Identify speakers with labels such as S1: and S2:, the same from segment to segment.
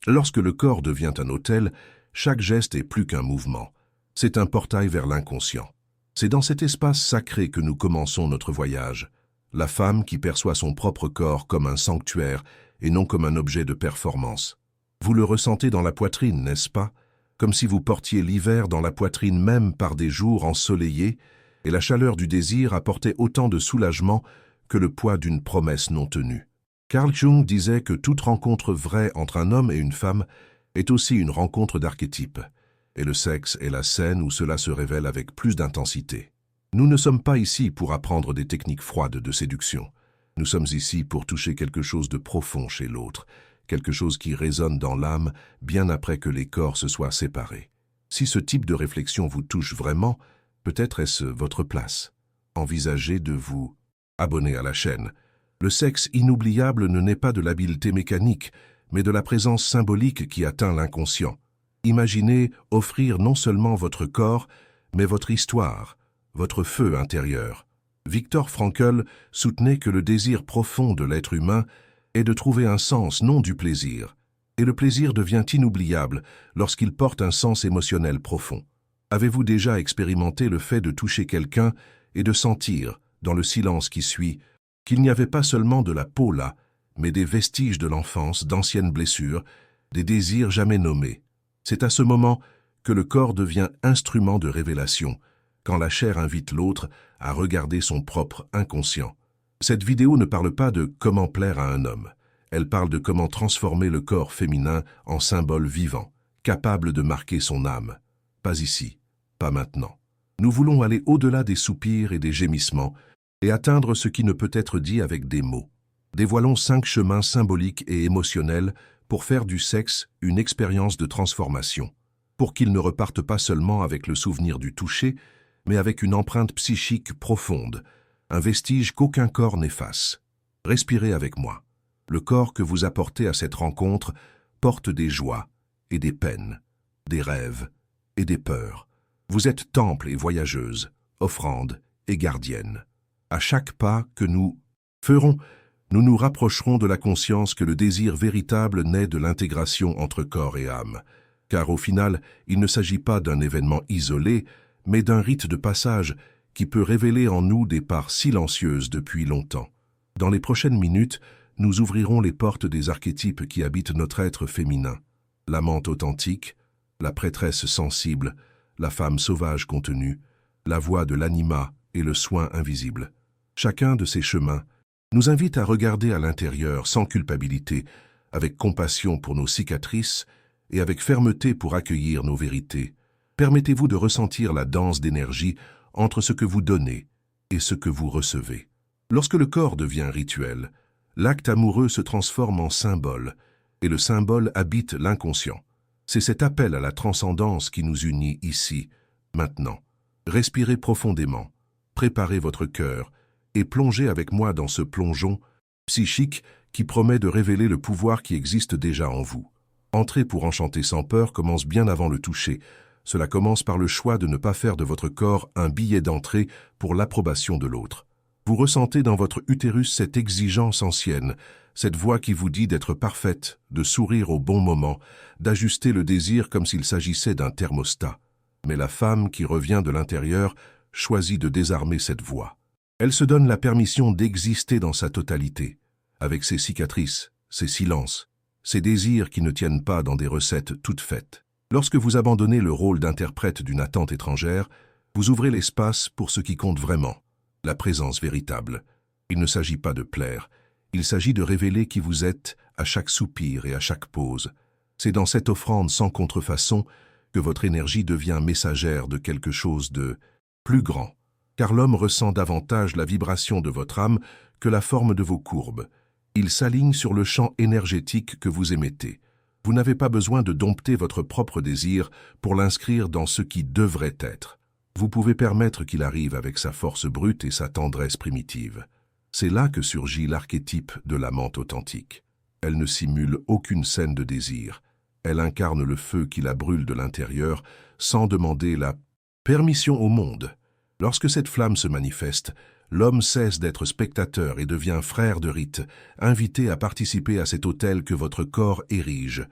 S1: Lorsque le corps devient un autel, chaque geste est plus qu'un mouvement. C'est un portail vers l'inconscient. C'est dans cet espace sacré que nous commençons notre voyage. La femme qui perçoit son propre corps comme un sanctuaire et non comme un objet de performance. Vous le ressentez dans la poitrine, n'est-ce pas? Comme si vous portiez l'hiver dans la poitrine même par des jours ensoleillés, et la chaleur du désir apportait autant de soulagement que le poids d'une promesse non tenue. Carl Jung disait que toute rencontre vraie entre un homme et une femme est aussi une rencontre d'archétypes, et le sexe est la scène où cela se révèle avec plus d'intensité. Nous ne sommes pas ici pour apprendre des techniques froides de séduction. Nous sommes ici pour toucher quelque chose de profond chez l'autre, quelque chose qui résonne dans l'âme bien après que les corps se soient séparés. Si ce type de réflexion vous touche vraiment, peut-être est-ce votre place. Envisagez de vous abonner à la chaîne. Le sexe inoubliable ne naît pas de l'habileté mécanique, mais de la présence symbolique qui atteint l'inconscient. Imaginez offrir non seulement votre corps, mais votre histoire, votre feu intérieur. Viktor Frankl soutenait que le désir profond de l'être humain est de trouver un sens, non du plaisir. Et le plaisir devient inoubliable lorsqu'il porte un sens émotionnel profond. Avez-vous déjà expérimenté le fait de toucher quelqu'un et de sentir, dans le silence qui suit, qu'il n'y avait pas seulement de la peau là, mais des vestiges de l'enfance, d'anciennes blessures, des désirs jamais nommés? C'est à ce moment que le corps devient instrument de révélation, quand la chair invite l'autre à regarder son propre inconscient. Cette vidéo ne parle pas de comment plaire à un homme. Elle parle de comment transformer le corps féminin en symbole vivant, capable de marquer son âme. Pas ici, pas maintenant. Nous voulons aller au-delà des soupirs et des gémissements et atteindre ce qui ne peut être dit avec des mots. Dévoilons 5 chemins symboliques et émotionnels pour faire du sexe une expérience de transformation, pour qu'il ne reparte pas seulement avec le souvenir du toucher, mais avec une empreinte psychique profonde, un vestige qu'aucun corps n'efface. Respirez avec moi. Le corps que vous apportez à cette rencontre porte des joies et des peines, des rêves et des peurs. Vous êtes temple et voyageuse, offrande et gardienne. À chaque pas que nous ferons, nous nous rapprocherons de la conscience que le désir véritable naît de l'intégration entre corps et âme. Car au final, il ne s'agit pas d'un événement isolé, mais d'un rite de passage qui peut révéler en nous des parts silencieuses depuis longtemps. Dans les prochaines minutes, nous ouvrirons les portes des archétypes qui habitent notre être féminin. L'amante authentique, la prêtresse sensible, la femme sauvage contenue, la voix de l'anima et le soin invisible. Chacun de ces chemins nous invite à regarder à l'intérieur sans culpabilité, avec compassion pour nos cicatrices et avec fermeté pour accueillir nos vérités. Permettez-vous de ressentir la danse d'énergie entre ce que vous donnez et ce que vous recevez. Lorsque le corps devient rituel, l'acte amoureux se transforme en symbole, et le symbole habite l'inconscient. C'est cet appel à la transcendance qui nous unit ici, maintenant. Respirez profondément, préparez votre cœur, et plongez avec moi dans ce plongeon psychique qui promet de révéler le pouvoir qui existe déjà en vous. Entrer pour enchanter sans peur commence bien avant le toucher. Cela commence par le choix de ne pas faire de votre corps un billet d'entrée pour l'approbation de l'autre. Vous ressentez dans votre utérus cette exigence ancienne, cette voix qui vous dit d'être parfaite, de sourire au bon moment, d'ajuster le désir comme s'il s'agissait d'un thermostat. Mais la femme qui revient de l'intérieur choisit de désarmer cette voix. Elle se donne la permission d'exister dans sa totalité, avec ses cicatrices, ses silences, ses désirs qui ne tiennent pas dans des recettes toutes faites. Lorsque vous abandonnez le rôle d'interprète d'une attente étrangère, vous ouvrez l'espace pour ce qui compte vraiment, la présence véritable. Il ne s'agit pas de plaire, il s'agit de révéler qui vous êtes à chaque soupir et à chaque pause. C'est dans cette offrande sans contrefaçon que votre énergie devient messagère de quelque chose de plus grand. Car l'homme ressent davantage la vibration de votre âme que la forme de vos courbes. Il s'aligne sur le champ énergétique que vous émettez. Vous n'avez pas besoin de dompter votre propre désir pour l'inscrire dans ce qui devrait être. Vous pouvez permettre qu'il arrive avec sa force brute et sa tendresse primitive. C'est là que surgit l'archétype de l'amante authentique. Elle ne simule aucune scène de désir. Elle incarne le feu qui la brûle de l'intérieur sans demander la permission au monde. Lorsque cette flamme se manifeste, l'homme cesse d'être spectateur et devient frère de rite, invité à participer à cet autel que votre corps érige.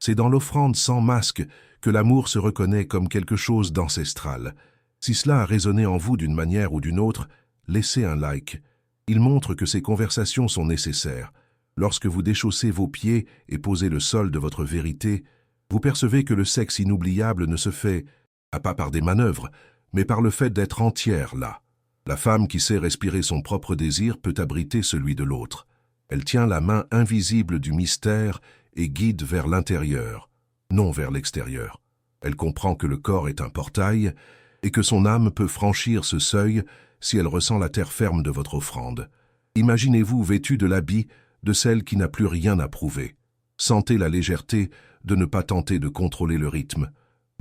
S1: C'est dans l'offrande sans masque que l'amour se reconnaît comme quelque chose d'ancestral. Si cela a résonné en vous d'une manière ou d'une autre, laissez un like. Il montre que ces conversations sont nécessaires. Lorsque vous déchaussez vos pieds et posez le sol de votre vérité, vous percevez que le sexe inoubliable ne se fait, pas par des manœuvres, mais par le fait d'être entière là. La femme qui sait respirer son propre désir peut abriter celui de l'autre. Elle tient la main invisible du mystère et guide vers l'intérieur, non vers l'extérieur. Elle comprend que le corps est un portail et que son âme peut franchir ce seuil si elle ressent la terre ferme de votre offrande. Imaginez-vous vêtu de l'habit de celle qui n'a plus rien à prouver. Sentez la légèreté de ne pas tenter de contrôler le rythme,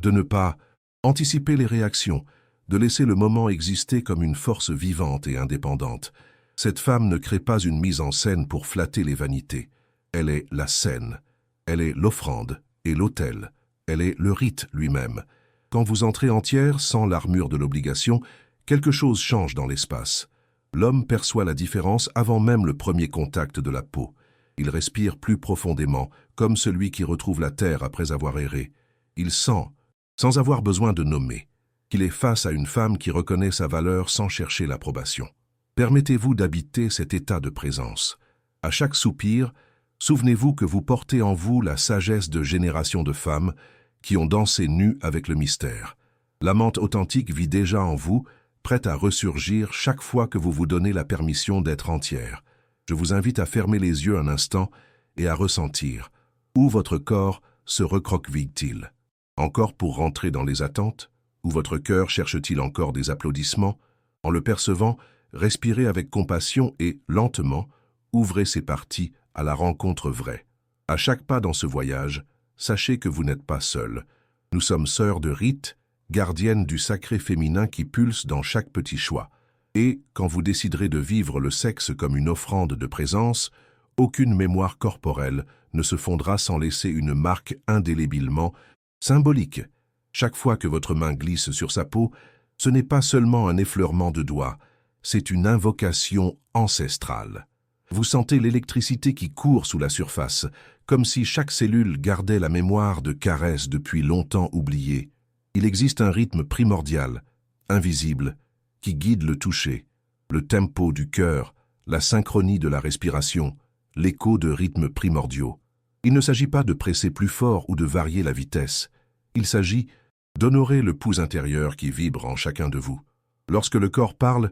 S1: de ne pas anticiper les réactions, de laisser le moment exister comme une force vivante et indépendante. Cette femme ne crée pas une mise en scène pour flatter les vanités. Elle est la scène, elle est l'offrande et l'autel, elle est le rite lui-même. Quand vous entrez entière, sans l'armure de l'obligation, quelque chose change dans l'espace. L'homme perçoit la différence avant même le premier contact de la peau. Il respire plus profondément, comme celui qui retrouve la terre après avoir erré. Il sent, sans avoir besoin de nommer, qu'il est face à une femme qui reconnaît sa valeur sans chercher l'approbation. Permettez-vous d'habiter cet état de présence. À chaque soupir, souvenez-vous que vous portez en vous la sagesse de générations de femmes qui ont dansé nues avec le mystère. L'amante authentique vit déjà en vous, prête à ressurgir chaque fois que vous vous donnez la permission d'être entière. Je vous invite à fermer les yeux un instant et à ressentir où votre corps se recroqueville-t-il. Encore pour rentrer dans les attentes? Où votre cœur cherche-t-il encore des applaudissements? En le percevant, respirez avec compassion et, lentement, ouvrez ces parties à la rencontre vraie. À chaque pas dans ce voyage, sachez que vous n'êtes pas seul. Nous sommes sœurs de rite, gardiennes du sacré féminin qui pulse dans chaque petit choix. Et, quand vous déciderez de vivre le sexe comme une offrande de présence, aucune mémoire corporelle ne se fondra sans laisser une marque indélébilement symbolique. Chaque fois que votre main glisse sur sa peau, ce n'est pas seulement un effleurement de doigts, c'est une invocation ancestrale. Vous sentez l'électricité qui court sous la surface, comme si chaque cellule gardait la mémoire de caresses depuis longtemps oubliées. Il existe un rythme primordial, invisible, qui guide le toucher, le tempo du cœur, la synchronie de la respiration, l'écho de rythmes primordiaux. Il ne s'agit pas de presser plus fort ou de varier la vitesse. Il s'agit d'honorer le pouls intérieur qui vibre en chacun de vous. Lorsque le corps parle,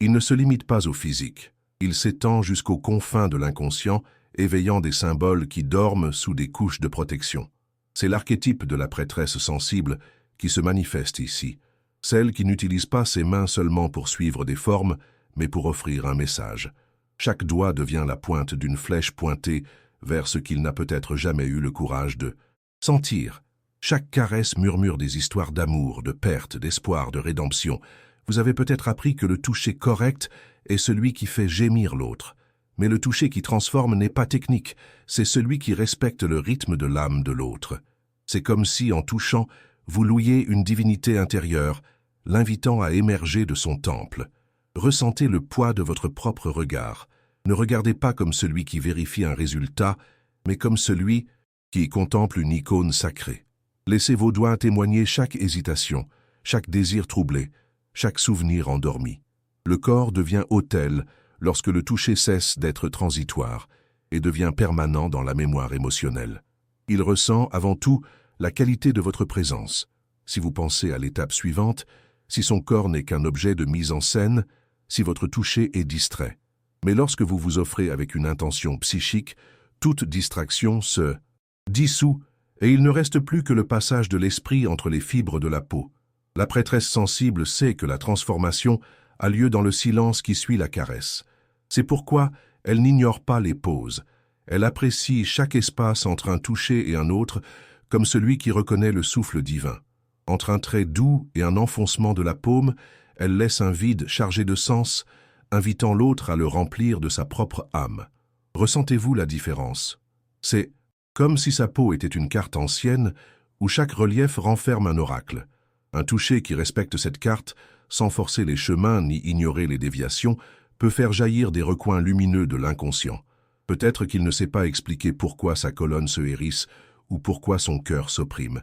S1: il ne se limite pas au physique. Il s'étend jusqu'aux confins de l'inconscient, éveillant des symboles qui dorment sous des couches de protection. C'est l'archétype de la prêtresse sensible qui se manifeste ici, celle qui n'utilise pas ses mains seulement pour suivre des formes, mais pour offrir un message. Chaque doigt devient la pointe d'une flèche pointée vers ce qu'il n'a peut-être jamais eu le courage de sentir. Chaque caresse murmure des histoires d'amour, de perte, d'espoir, de rédemption. Vous avez peut-être appris que le toucher correct est celui qui fait gémir l'autre. Mais le toucher qui transforme n'est pas technique, c'est celui qui respecte le rythme de l'âme de l'autre. C'est comme si, en touchant, vous louiez une divinité intérieure, l'invitant à émerger de son temple. Ressentez le poids de votre propre regard. Ne regardez pas comme celui qui vérifie un résultat, mais comme celui qui contemple une icône sacrée. Laissez vos doigts témoigner chaque hésitation, chaque désir troublé, chaque souvenir endormi. Le corps devient autel lorsque le toucher cesse d'être transitoire et devient permanent dans la mémoire émotionnelle. Il ressent, avant tout, la qualité de votre présence. Si vous pensez à l'étape suivante, si son corps n'est qu'un objet de mise en scène, si votre toucher est distrait. Mais lorsque vous vous offrez avec une intention psychique, toute distraction se dissout et il ne reste plus que le passage de l'esprit entre les fibres de la peau. La prêtresse sensible sait que la transformation a lieu dans le silence qui suit la caresse. C'est pourquoi elle n'ignore pas les pauses. Elle apprécie chaque espace entre un toucher et un autre comme celui qui reconnaît le souffle divin. Entre un trait doux et un enfoncement de la paume, elle laisse un vide chargé de sens, invitant l'autre à le remplir de sa propre âme. Ressentez-vous la différence? C'est comme si sa peau était une carte ancienne où chaque relief renferme un oracle. Un toucher qui respecte cette carte, sans forcer les chemins ni ignorer les déviations, peut faire jaillir des recoins lumineux de l'inconscient. Peut-être qu'il ne sait pas expliquer pourquoi sa colonne se hérisse ou pourquoi son cœur s'opprime.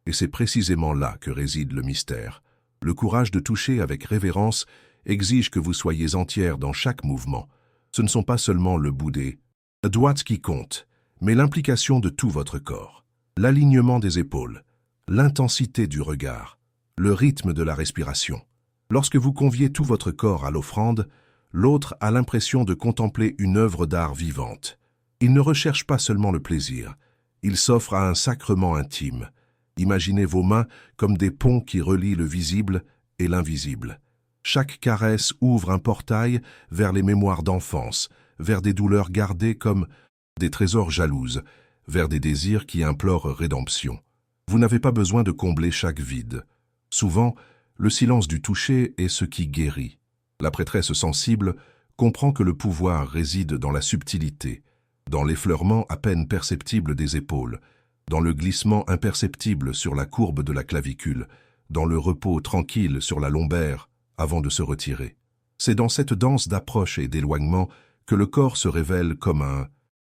S1: Et c'est précisément là que réside le mystère. Le courage de toucher avec révérence exige que vous soyez entière dans chaque mouvement. Ce ne sont pas seulement le bout des doigts qui compte, mais l'implication de tout votre corps. L'alignement des épaules, l'intensité du regard, le rythme de la respiration. Lorsque vous conviez tout votre corps à l'offrande, l'autre a l'impression de contempler une œuvre d'art vivante. Il ne recherche pas seulement le plaisir, il s'offre à un sacrement intime. Imaginez vos mains comme des ponts qui relient le visible et l'invisible. Chaque caresse ouvre un portail vers les mémoires d'enfance, vers des douleurs gardées comme des trésors jalouses, vers des désirs qui implorent rédemption. Vous n'avez pas besoin de combler chaque vide. Souvent, le silence du toucher est ce qui guérit. La prêtresse sensible comprend que le pouvoir réside dans la subtilité, dans l'effleurement à peine perceptible des épaules, dans le glissement imperceptible sur la courbe de la clavicule, dans le repos tranquille sur la lombaire avant de se retirer. C'est dans cette danse d'approche et d'éloignement que le corps se révèle comme un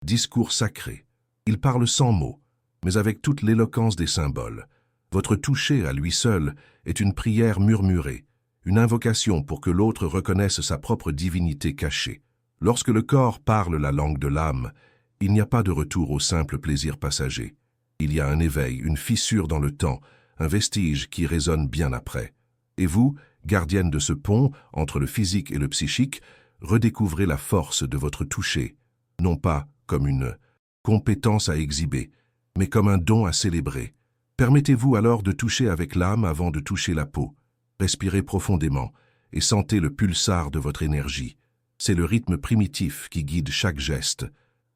S1: discours sacré. Il parle sans mots, mais avec toute l'éloquence des symboles. Votre toucher à lui seul est une prière murmurée, une invocation pour que l'autre reconnaisse sa propre divinité cachée. Lorsque le corps parle la langue de l'âme, il n'y a pas de retour au simple plaisir passager. Il y a un éveil, une fissure dans le temps, un vestige qui résonne bien après. Et vous, gardienne de ce pont entre le physique et le psychique, redécouvrez la force de votre toucher, non pas comme une compétence à exhiber, mais comme un don à célébrer. Permettez-vous alors de toucher avec l'âme avant de toucher la peau. Respirez profondément et sentez le pulsar de votre énergie. C'est le rythme primitif qui guide chaque geste.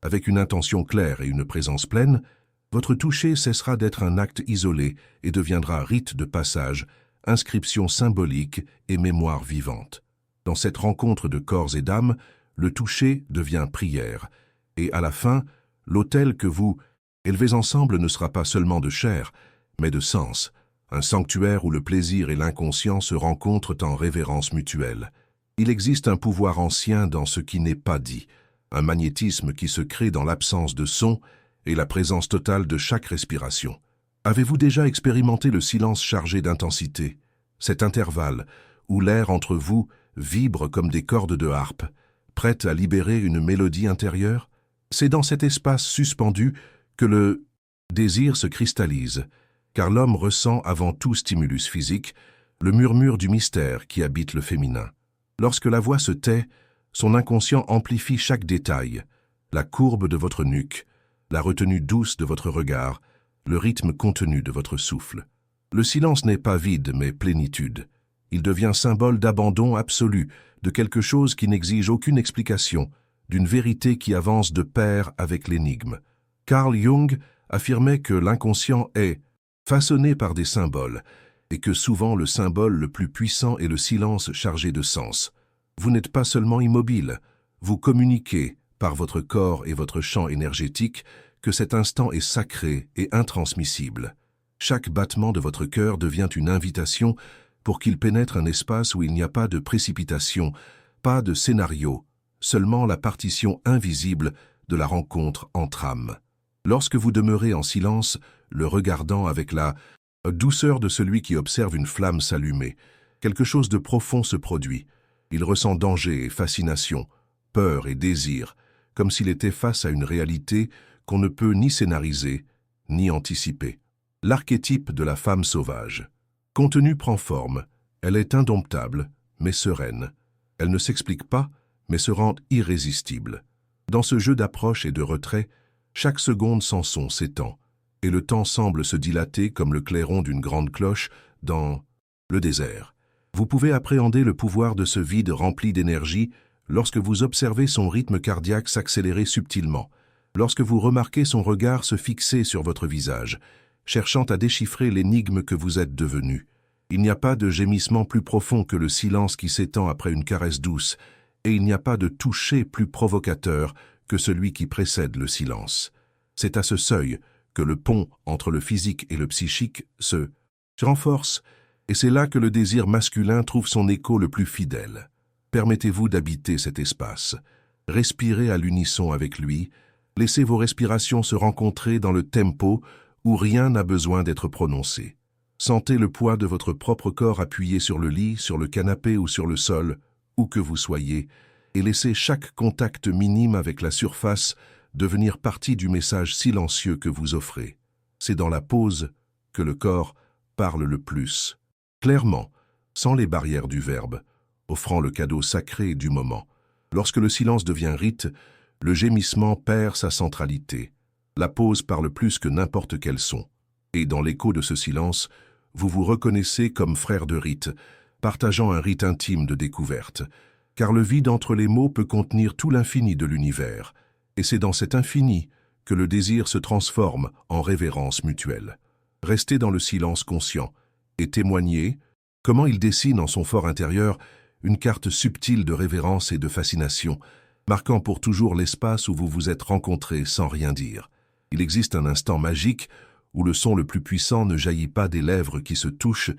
S1: Avec une intention claire et une présence pleine, votre toucher cessera d'être un acte isolé et deviendra rite de passage, inscription symbolique et mémoire vivante. Dans cette rencontre de corps et d'âme, le toucher devient prière. Et à la fin, l'autel que vous élevez ensemble ne sera pas seulement de chair, mais de sens, un sanctuaire où le plaisir et l'inconscient se rencontrent en révérence mutuelle. Il existe un pouvoir ancien dans ce qui n'est pas dit, un magnétisme qui se crée dans l'absence de son et la présence totale de chaque respiration. Avez-vous déjà expérimenté le silence chargé d'intensité, cet intervalle où l'air entre vous vibre comme des cordes de harpe, prête à libérer une mélodie intérieure? C'est dans cet espace suspendu que le désir se cristallise, car l'homme ressent avant tout stimulus physique le murmure du mystère qui habite le féminin. Lorsque la voix se tait, son inconscient amplifie chaque détail, la courbe de votre nuque, la retenue douce de votre regard, le rythme contenu de votre souffle. Le silence n'est pas vide, mais plénitude. Il devient symbole d'abandon absolu, de quelque chose qui n'exige aucune explication, d'une vérité qui avance de pair avec l'énigme. Carl Jung affirmait que l'inconscient est façonné par des symboles, et que souvent le symbole le plus puissant est le silence chargé de sens. Vous n'êtes pas seulement immobile, vous communiquez, par votre corps et votre champ énergétique, que cet instant est sacré et intransmissible. Chaque battement de votre cœur devient une invitation pour qu'il pénètre un espace où il n'y a pas de précipitation, pas de scénario, seulement la partition invisible de la rencontre entre âmes. Lorsque vous demeurez en silence, le regardant avec la douceur de celui qui observe une flamme s'allumer, quelque chose de profond se produit. Il ressent danger et fascination, peur et désir, comme s'il était face à une réalité qu'on ne peut ni scénariser, ni anticiper. L'archétype de la femme sauvage. Contenue prend forme, elle est indomptable, mais sereine. Elle ne s'explique pas, mais se rend irrésistible. Dans ce jeu d'approche et de retrait, chaque seconde sans son s'étend, et le temps semble se dilater comme le clairon d'une grande cloche dans le désert. Vous pouvez appréhender le pouvoir de ce vide rempli d'énergie lorsque vous observez son rythme cardiaque s'accélérer subtilement, lorsque vous remarquez son regard se fixer sur votre visage, cherchant à déchiffrer l'énigme que vous êtes devenu. Il n'y a pas de gémissement plus profond que le silence qui s'étend après une caresse douce, et il n'y a pas de toucher plus provocateur que celui qui précède le silence. C'est à ce seuil que le pont entre le physique et le psychique se renforce, et c'est là que le désir masculin trouve son écho le plus fidèle. Permettez-vous d'habiter cet espace. Respirez à l'unisson avec lui, laissez vos respirations se rencontrer dans le tempo où rien n'a besoin d'être prononcé. Sentez le poids de votre propre corps appuyé sur le lit, sur le canapé ou sur le sol, où que vous soyez, et laissez chaque contact minime avec la surface devenir partie du message silencieux que vous offrez. C'est dans la pause que le corps parle le plus. Clairement, sans les barrières du verbe, offrant le cadeau sacré du moment. Lorsque le silence devient rite, le gémissement perd sa centralité. La pause parle plus que n'importe quel son. Et dans l'écho de ce silence, vous vous reconnaissez comme frère de rite, partageant un rite intime de découverte. Car le vide entre les mots peut contenir tout l'infini de l'univers. Et c'est dans cet infini que le désir se transforme en révérence mutuelle. Restez dans le silence conscient et témoignez comment il dessine en son fort intérieur une carte subtile de révérence et de fascination, marquant pour toujours l'espace où vous vous êtes rencontrés sans rien dire. Il existe un instant magique où le son le plus puissant ne jaillit pas des lèvres qui se touchent,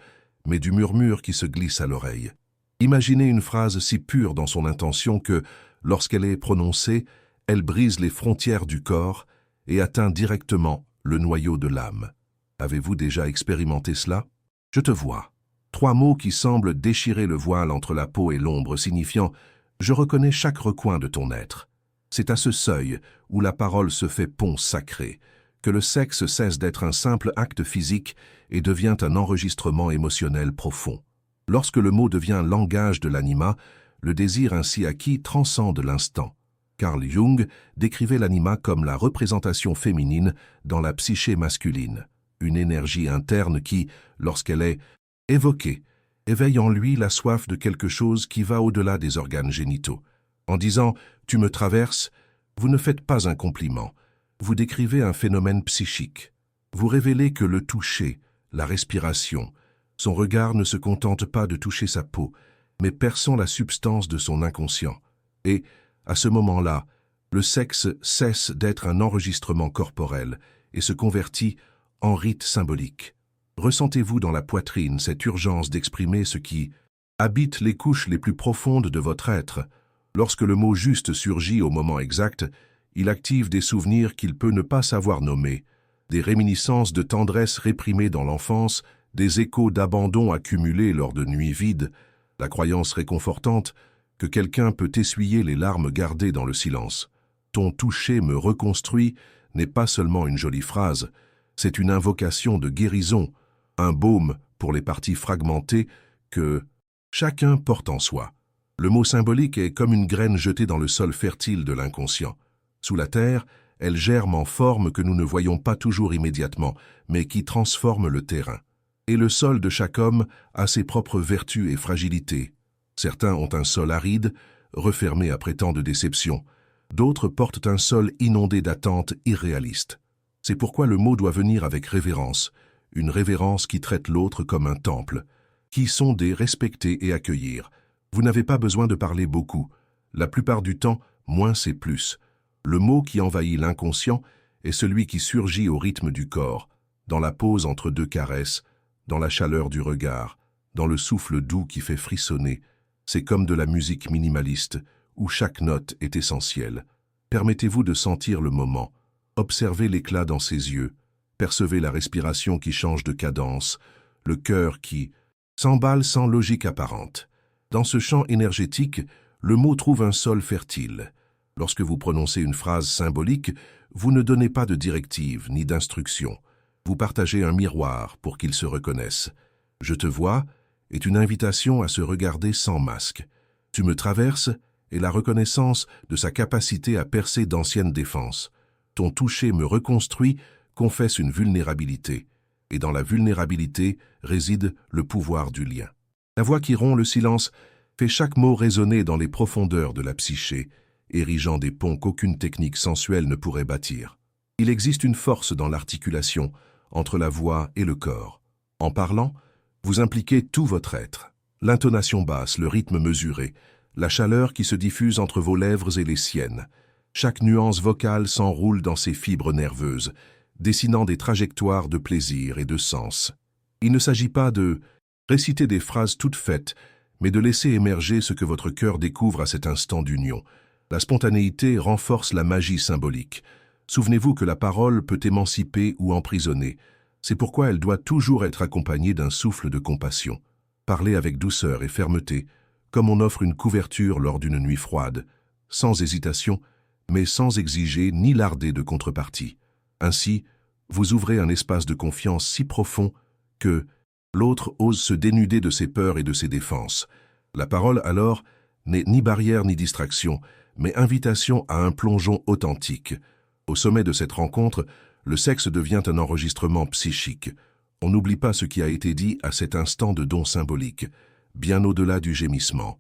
S1: mais du murmure qui se glisse à l'oreille. Imaginez une phrase si pure dans son intention que, lorsqu'elle est prononcée, elle brise les frontières du corps et atteint directement le noyau de l'âme. Avez-vous déjà expérimenté cela? Je te vois. 3 mots qui semblent déchirer le voile entre la peau et l'ombre, signifiant « Je reconnais chaque recoin de ton être ». C'est à ce seuil, où la parole se fait pont sacré, que le sexe cesse d'être un simple acte physique et devient un enregistrement émotionnel profond. Lorsque le mot devient langage de l'anima, le désir ainsi acquis transcende l'instant. Carl Jung décrivait l'anima comme la représentation féminine dans la psyché masculine, une énergie interne qui, lorsqu'elle est évoquée, éveille en lui la soif de quelque chose qui va au-delà des organes génitaux. En disant « tu me traverses », vous ne faites pas un compliment, vous décrivez un phénomène psychique. Vous révélez que le toucher, la respiration, son regard ne se contente pas de toucher sa peau, mais perçant la substance de son inconscient. Et, à ce moment-là, le sexe cesse d'être un enregistrement corporel et se convertit en rite symbolique. Ressentez-vous dans la poitrine cette urgence d'exprimer ce qui habite les couches les plus profondes de votre être. Lorsque le mot juste surgit au moment exact, il active des souvenirs qu'il peut ne pas savoir nommer, des réminiscences de tendresse réprimée dans l'enfance, des échos d'abandon accumulés lors de nuits vides, la croyance réconfortante que quelqu'un peut essuyer les larmes gardées dans le silence. « Ton toucher me reconstruit » n'est pas seulement une jolie phrase, c'est une invocation de guérison, un baume pour les parties fragmentées que chacun porte en soi. Le mot symbolique est comme une graine jetée dans le sol fertile de l'inconscient. Sous la terre, elle germe en formes que nous ne voyons pas toujours immédiatement, mais qui transforment le terrain. Et le sol de chaque homme a ses propres vertus et fragilités. Certains ont un sol aride, refermé après tant de déceptions. D'autres portent un sol inondé d'attentes irréalistes. C'est pourquoi le mot doit venir avec révérence, une révérence qui traite l'autre comme un temple, qui sonder, respecter et accueillir. Vous n'avez pas besoin de parler beaucoup. La plupart du temps, moins c'est plus. Le mot qui envahit l'inconscient est celui qui surgit au rythme du corps, dans la pause entre 2 caresses, dans la chaleur du regard, dans le souffle doux qui fait frissonner. C'est comme de la musique minimaliste, où chaque note est essentielle. Permettez-vous de sentir le moment. Observez l'éclat dans ses yeux. Percevez la respiration qui change de cadence, le cœur qui s'emballe sans logique apparente. Dans ce champ énergétique, le mot trouve un sol fertile. Lorsque vous prononcez une phrase symbolique, vous ne donnez pas de directive ni d'instruction. Vous partagez un miroir pour qu'ils se reconnaissent. « Je te vois » est une invitation à se regarder sans masque. « Tu me traverses » est la reconnaissance de sa capacité à percer d'anciennes défenses. « Ton toucher me reconstruit » confesse une vulnérabilité. Et dans la vulnérabilité réside le pouvoir du lien. La voix qui rompt le silence fait chaque mot résonner dans les profondeurs de la psyché, érigeant des ponts qu'aucune technique sensuelle ne pourrait bâtir. Il existe une force dans l'articulation entre la voix et le corps. En parlant, vous impliquez tout votre être. L'intonation basse, le rythme mesuré, la chaleur qui se diffuse entre vos lèvres et les siennes. Chaque nuance vocale s'enroule dans ses fibres nerveuses, dessinant des trajectoires de plaisir et de sens. Il ne s'agit pas de réciter des phrases toutes faites, mais de laisser émerger ce que votre cœur découvre à cet instant d'union. La spontanéité renforce la magie symbolique. Souvenez-vous que la parole peut émanciper ou emprisonner. C'est pourquoi elle doit toujours être accompagnée d'un souffle de compassion. Parlez avec douceur et fermeté, comme on offre une couverture lors d'une nuit froide, sans hésitation, mais sans exiger ni larder de contrepartie. Ainsi, vous ouvrez un espace de confiance si profond que l'autre ose se dénuder de ses peurs et de ses défenses. La parole, alors, n'est ni barrière ni distraction, mais invitation à un plongeon authentique. Au sommet de cette rencontre, le sexe devient un enregistrement psychique. On n'oublie pas ce qui a été dit à cet instant de don symbolique, bien au-delà du gémissement,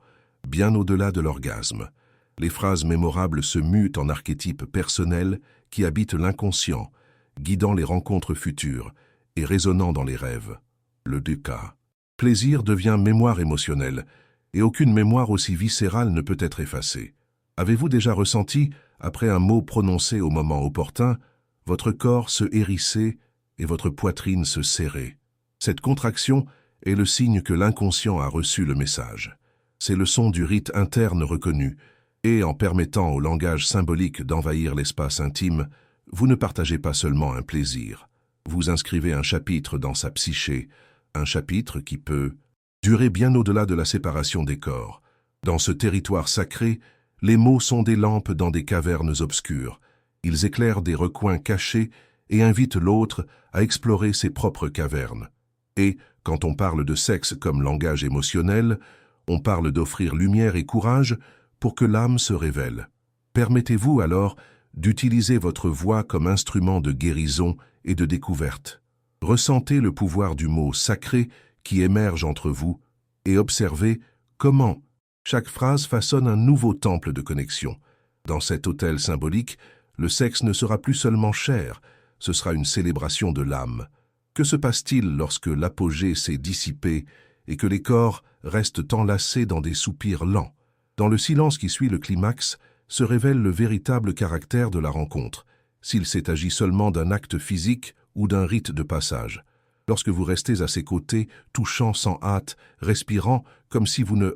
S1: bien au-delà de l'orgasme. Les phrases mémorables se mutent en archétypes personnels qui habitent l'inconscient, guidant les rencontres futures et résonnant dans les rêves. Le Dukkha. Plaisir devient mémoire émotionnelle, et aucune mémoire aussi viscérale ne peut être effacée. Avez-vous déjà ressenti, après un mot prononcé au moment opportun, votre corps se hérisser et votre poitrine se serrer? Cette contraction est le signe que l'inconscient a reçu le message. C'est le son du rite interne reconnu, et en permettant au langage symbolique d'envahir l'espace intime, vous ne partagez pas seulement un plaisir. Vous inscrivez un chapitre dans sa psyché, un chapitre qui peut durer bien au-delà de la séparation des corps. Dans ce territoire sacré, les mots sont des lampes dans des cavernes obscures. Ils éclairent des recoins cachés et invitent l'autre à explorer ses propres cavernes. Et, quand on parle de sexe comme langage émotionnel, on parle d'offrir lumière et courage pour que l'âme se révèle. Permettez-vous alors d'utiliser votre voix comme instrument de guérison et de découverte. Ressentez le pouvoir du mot sacré qui émerge entre vous et observez comment chaque phrase façonne un nouveau temple de connexion. Dans cet autel symbolique, le sexe ne sera plus seulement chair, ce sera une célébration de l'âme. Que se passe-t-il lorsque l'apogée s'est dissipée et que les corps restent enlacés dans des soupirs lents? Dans le silence qui suit le climax, se révèle le véritable caractère de la rencontre, s'il s'est agi seulement d'un acte physique ou d'un rite de passage. Lorsque vous restez à ses côtés, touchant sans hâte, respirant, comme si vous ne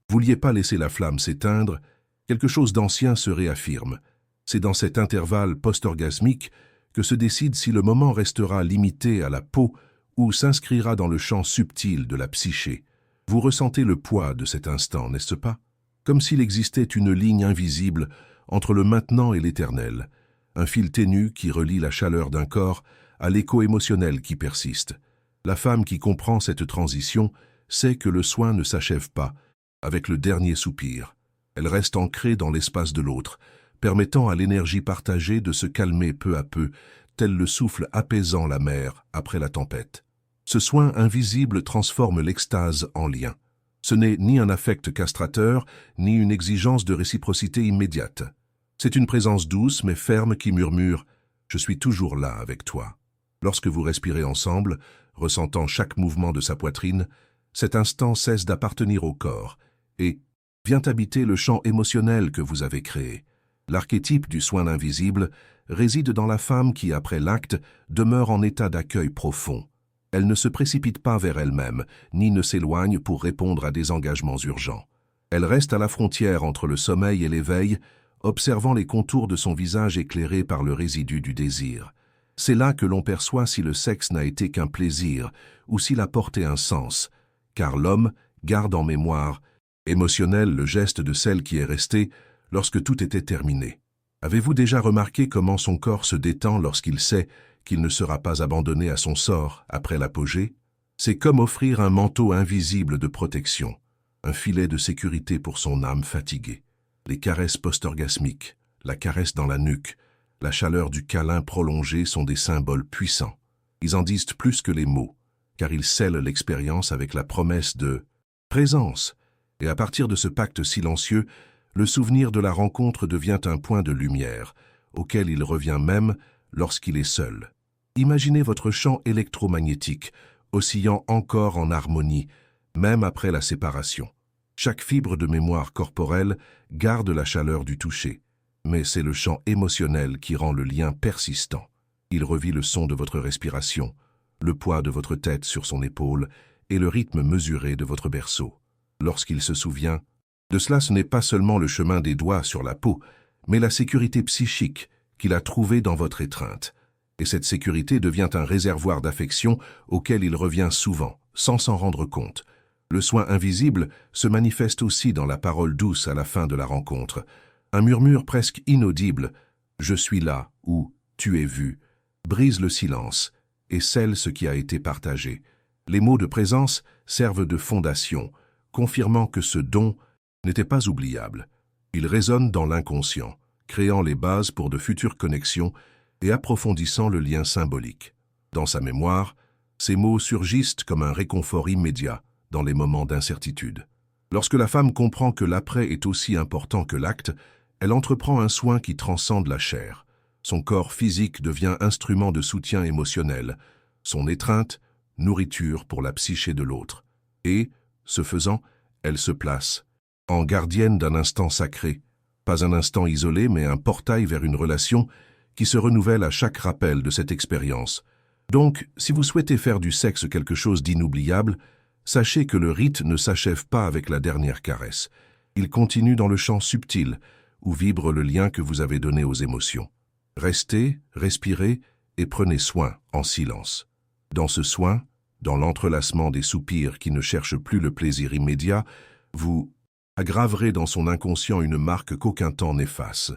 S1: vouliez pas laisser la flamme s'éteindre, quelque chose d'ancien se réaffirme. C'est dans cet intervalle post-orgasmique que se décide si le moment restera limité à la peau ou s'inscrira dans le champ subtil de la psyché. Vous ressentez le poids de cet instant, n'est-ce pas? Comme s'il existait une ligne invisible entre le maintenant et l'éternel, un fil ténu qui relie la chaleur d'un corps à l'écho émotionnel qui persiste. La femme qui comprend cette transition sait que le soin ne s'achève pas avec le dernier soupir. Elle reste ancrée dans l'espace de l'autre, permettant à l'énergie partagée de se calmer peu à peu, tel le souffle apaisant la mer après la tempête. Ce soin invisible transforme l'extase en lien. Ce n'est ni un affect castrateur, ni une exigence de réciprocité immédiate. C'est une présence douce mais ferme qui murmure « Je suis toujours là avec toi ». Lorsque vous respirez ensemble, ressentant chaque mouvement de sa poitrine, cet instant cesse d'appartenir au corps et vient habiter le champ émotionnel que vous avez créé. L'archétype du soin invisible réside dans la femme qui, après l'acte, demeure en état d'accueil profond. Elle ne se précipite pas vers elle-même, ni ne s'éloigne pour répondre à des engagements urgents. Elle reste à la frontière entre le sommeil et l'éveil, observant les contours de son visage éclairé par le résidu du désir. C'est là que l'on perçoit si le sexe n'a été qu'un plaisir ou s'il a porté un sens, car l'homme garde en mémoire émotionnel le geste de celle qui est restée lorsque tout était terminé. Avez-vous déjà remarqué comment son corps se détend lorsqu'il sait qu'il ne sera pas abandonné à son sort après l'apogée? C'est comme offrir un manteau invisible de protection, un filet de sécurité pour son âme fatiguée. Les caresses post-orgasmiques, la caresse dans la nuque, la chaleur du câlin prolongé sont des symboles puissants. Ils en disent plus que les mots, car ils scellent l'expérience avec la promesse de présence. Et à partir de ce pacte silencieux, le souvenir de la rencontre devient un point de lumière, auquel il revient même lorsqu'il est seul. Imaginez votre champ électromagnétique, oscillant encore en harmonie, même après la séparation. Chaque fibre de mémoire corporelle garde la chaleur du toucher, mais c'est le champ émotionnel qui rend le lien persistant. Il revit le son de votre respiration, le poids de votre tête sur son épaule et le rythme mesuré de votre berceau. Lorsqu'il se souvient de cela, ce n'est pas seulement le chemin des doigts sur la peau, mais la sécurité psychique qu'il a trouvée dans votre étreinte. Et cette sécurité devient un réservoir d'affection auquel il revient souvent, sans s'en rendre compte. Le soin invisible se manifeste aussi dans la parole douce à la fin de la rencontre. Un murmure presque inaudible, « Je suis là » ou « Tu es vu », brise le silence et scelle ce qui a été partagé. Les mots de présence servent de fondation, confirmant que ce don n'était pas oubliable. Ils résonnent dans l'inconscient, créant les bases pour de futures connexions et approfondissant le lien symbolique. Dans sa mémoire, ces mots surgissent comme un réconfort immédiat dans les moments d'incertitude. Lorsque la femme comprend que l'après est aussi important que l'acte, elle entreprend un soin qui transcende la chair. Son corps physique devient instrument de soutien émotionnel, son étreinte, nourriture pour la psyché de l'autre. Et, ce faisant, elle se place, en gardienne d'un instant sacré, pas un instant isolé, mais un portail vers une relation qui se renouvelle à chaque rappel de cette expérience. Donc, si vous souhaitez faire du sexe quelque chose d'inoubliable, sachez que le rite ne s'achève pas avec la dernière caresse. Il continue dans le champ subtil, où vibre le lien que vous avez donné aux émotions. Restez, respirez et prenez soin en silence. Dans ce soin, dans l'entrelacement des soupirs qui ne cherchent plus le plaisir immédiat, vous aggraverez dans son inconscient une marque qu'aucun temps n'efface.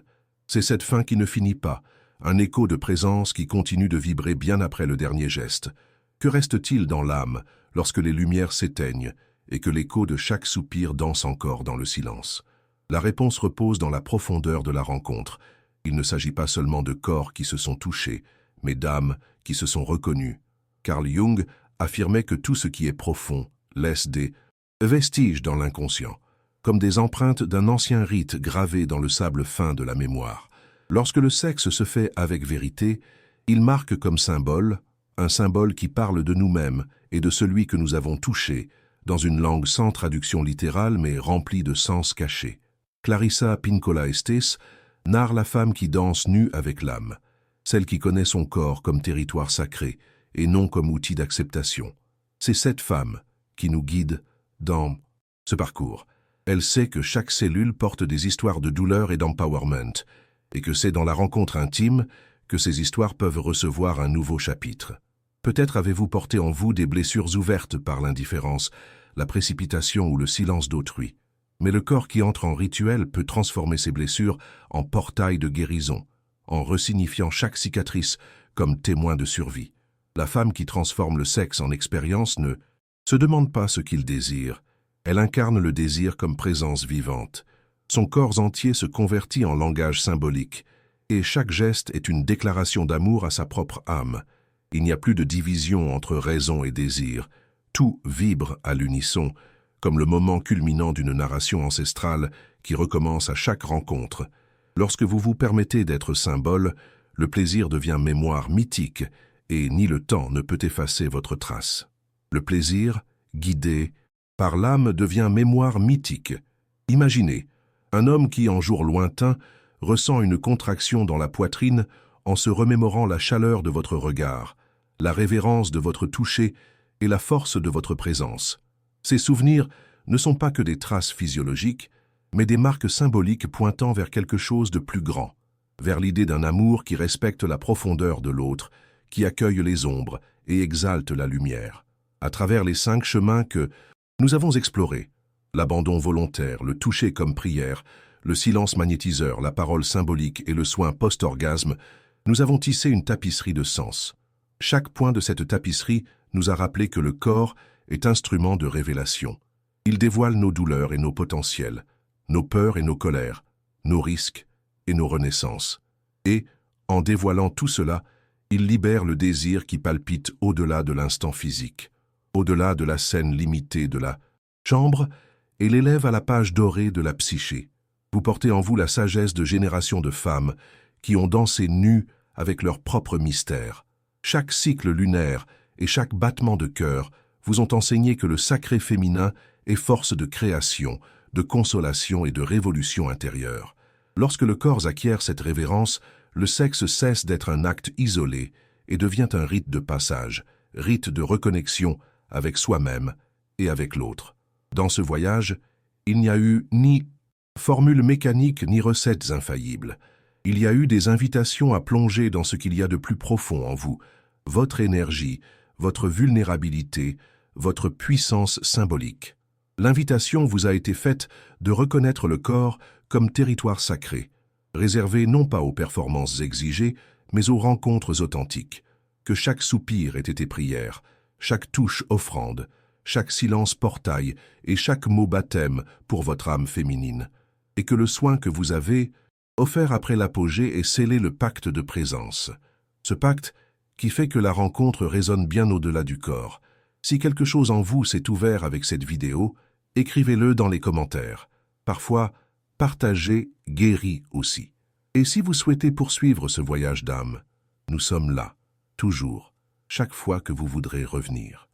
S1: C'est cette fin qui ne finit pas, un écho de présence qui continue de vibrer bien après le dernier geste. Que reste-t-il dans l'âme lorsque les lumières s'éteignent et que l'écho de chaque soupir danse encore dans le silence? La réponse repose dans la profondeur de la rencontre. Il ne s'agit pas seulement de corps qui se sont touchés, mais d'âmes qui se sont reconnues. Carl Jung affirmait que tout ce qui est profond laisse des vestiges dans l'inconscient, comme des empreintes d'un ancien rite gravé dans le sable fin de la mémoire. Lorsque le sexe se fait avec vérité, il marque comme symbole, un symbole qui parle de nous-mêmes et de celui que nous avons touché, dans une langue sans traduction littérale mais remplie de sens cachés. Clarissa Pinkola Estés narre la femme qui danse nue avec l'âme, celle qui connaît son corps comme territoire sacré et non comme outil d'acceptation. C'est cette femme qui nous guide dans ce parcours. Elle sait que chaque cellule porte des histoires de douleur et d'empowerment, et que c'est dans la rencontre intime que ces histoires peuvent recevoir un nouveau chapitre. Peut-être avez-vous porté en vous des blessures ouvertes par l'indifférence, la précipitation ou le silence d'autrui. Mais le corps qui entre en rituel peut transformer ces blessures en portail de guérison, en resignifiant chaque cicatrice comme témoin de survie. La femme qui transforme le sexe en expérience ne se demande pas ce qu'il désire. Elle incarne le désir comme présence vivante. Son corps entier se convertit en langage symbolique, et chaque geste est une déclaration d'amour à sa propre âme. Il n'y a plus de division entre raison et désir. Tout vibre à l'unisson, comme le moment culminant d'une narration ancestrale qui recommence à chaque rencontre. Lorsque vous vous permettez d'être symbole, le plaisir devient mémoire mythique et ni le temps ne peut effacer votre trace. Le plaisir, guidé par l'âme, devient mémoire mythique. Imaginez, un homme qui, en jour lointain, ressent une contraction dans la poitrine en se remémorant la chaleur de votre regard, la révérence de votre toucher et la force de votre présence. Ces souvenirs ne sont pas que des traces physiologiques, mais des marques symboliques pointant vers quelque chose de plus grand, vers l'idée d'un amour qui respecte la profondeur de l'autre, qui accueille les ombres et exalte la lumière. À travers les 5 chemins que nous avons explorés, l'abandon volontaire, le toucher comme prière, le silence magnétiseur, la parole symbolique et le soin post-orgasme, nous avons tissé une tapisserie de sens. Chaque point de cette tapisserie nous a rappelé que le corps est instrument de révélation. Il dévoile nos douleurs et nos potentiels, nos peurs et nos colères, nos risques et nos renaissances. Et, en dévoilant tout cela, il libère le désir qui palpite au-delà de l'instant physique, au-delà de la scène limitée de la chambre, et l'élève à la page dorée de la psyché. Vous portez en vous la sagesse de générations de femmes qui ont dansé nues avec leur propre mystère. Chaque cycle lunaire et chaque battement de cœur vous ont enseigné que le sacré féminin est force de création, de consolation et de révolution intérieure. Lorsque le corps acquiert cette révérence, le sexe cesse d'être un acte isolé et devient un rite de passage, rite de reconnexion avec soi-même et avec l'autre. Dans ce voyage, il n'y a eu ni formule mécanique ni recettes infaillibles. Il y a eu des invitations à plonger dans ce qu'il y a de plus profond en vous, votre énergie, votre vulnérabilité, votre puissance symbolique. L'invitation vous a été faite de reconnaître le corps comme territoire sacré, réservé non pas aux performances exigées, mais aux rencontres authentiques. Que chaque soupir ait été prière, chaque touche offrande, chaque silence portail et chaque mot baptême pour votre âme féminine. Et que le soin que vous avez offert après l'apogée ait scellé le pacte de présence. Ce pacte qui fait que la rencontre résonne bien au-delà du corps. Si quelque chose en vous s'est ouvert avec cette vidéo, écrivez-le dans les commentaires. Parfois, partagez guérit aussi. Et si vous souhaitez poursuivre ce voyage d'âme, nous sommes là, toujours, chaque fois que vous voudrez revenir.